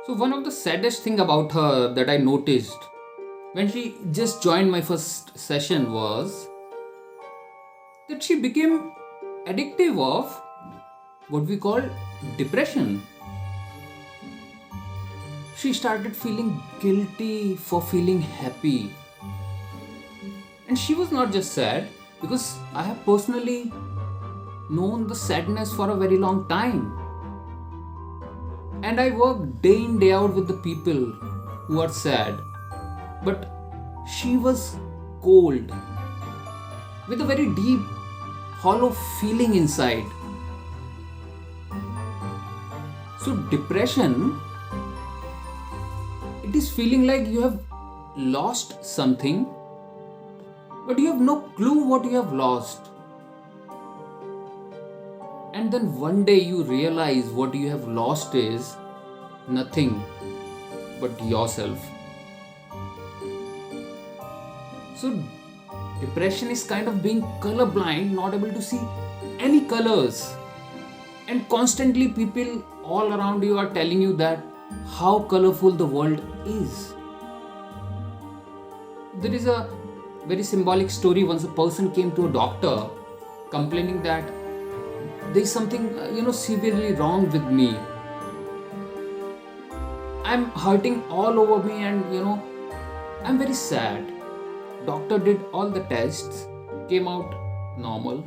So one of the saddest thing about her that I noticed when she just joined my first session was that she became addictive of what we call depression. She started feeling guilty for feeling happy. And she was not just sad because I have personally known the sadness for a very long time. And I work day in, day out with the people who are sad. But she was cold with a very deep, hollow feeling inside. So, depression, it is feeling like you have lost something, but you have no clue what you have lost. And then one day you realize what you have lost is nothing but yourself. So, depression is kind of being colorblind, not able to see any colors. And constantly, people all around you are telling you that how colorful the world is. There is a very symbolic story. Once a person came to a doctor complaining that there is something severely wrong with me. I'm hurting all over me, and I'm very sad. Doctor did all the tests, came out normal.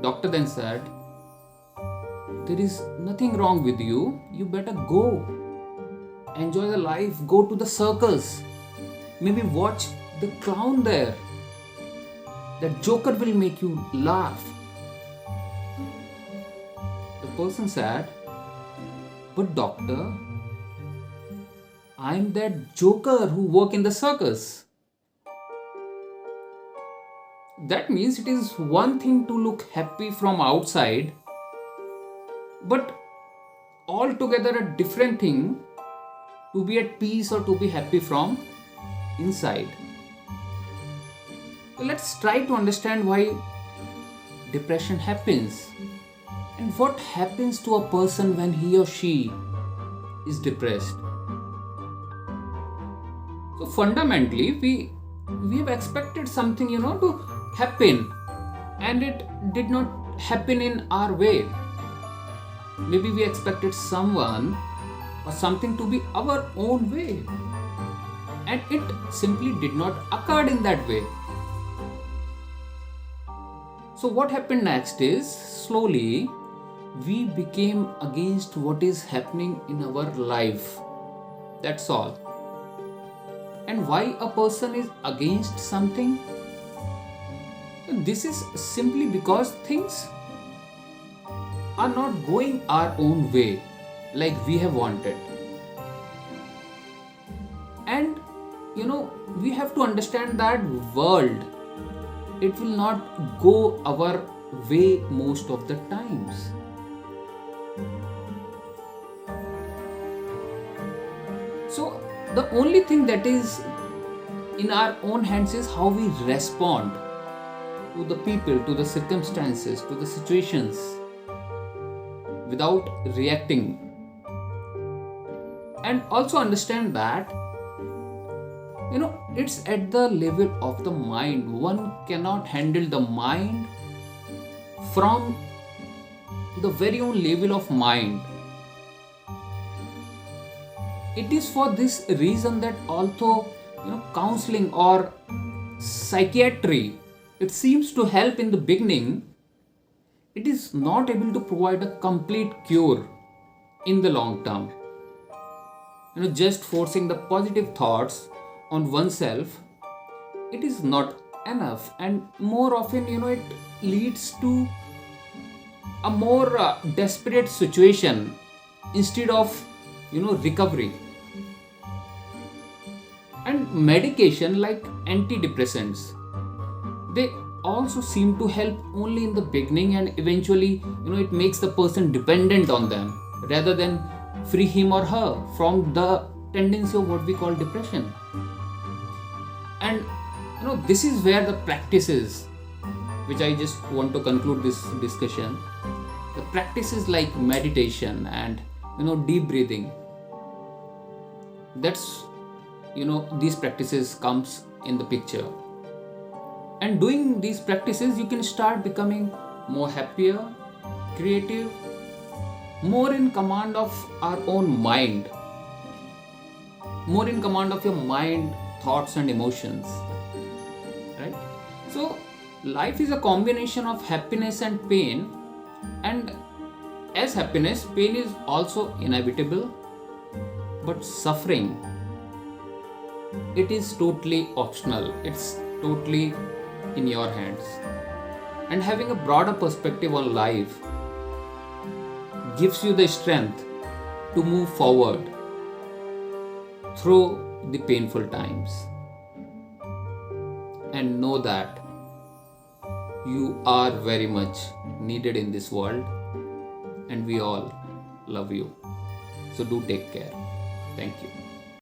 Doctor then said, there is nothing wrong with you. You better go. Enjoy the life. Go to the circus. Maybe watch the clown there. That joker will make you laugh. The person said, but doctor, I'm that joker who work in the circus. That means it is one thing to look happy from outside, but altogether a different thing to be at peace or to be happy from inside. So let's try to understand why depression happens and what happens to a person when he or she is depressed. So fundamentally, we have expected something to happen, and it did not happen in our way. Maybe we expected someone or something to be our own way, and it simply did not occur in that way. So what happened next is slowly we became against what is happening in our life. That's all. And why a person is against something? This is simply because things are not going our own way like we have wanted. And we have to understand that world, it will not go our way most of the times. So the only thing that is in our own hands is how we respond to the people, to the circumstances, to the situations without reacting. And also understand that it's at the level of the mind. One cannot handle the mind from the very own level of mind. It is for this reason that although counseling or psychiatry, it seems to help in the beginning, it is not able to provide a complete cure in the long term. Just forcing the positive thoughts on oneself, it is not enough, and more often it leads to a more desperate situation instead of recovery. And medication like antidepressants, they also seem to help only in the beginning, and eventually it makes the person dependent on them rather than free him or her from the tendency of what we call depression. And this is where the practices, which I just want to conclude this discussion, the practices like meditation and deep breathing, That's, these practices comes in the picture. And doing these practices, you can start becoming more happier, creative, more in command of our own mind, more in command of your mind, thoughts, and emotions. Right? So, life is a combination of happiness and pain, and as happiness, pain is also inevitable, but suffering, it is totally optional, it's totally in your hands. And having a broader perspective on life gives you the strength to move forward through the painful times, and know that you are very much needed in this world, and we all love you. So do take care. Thank you.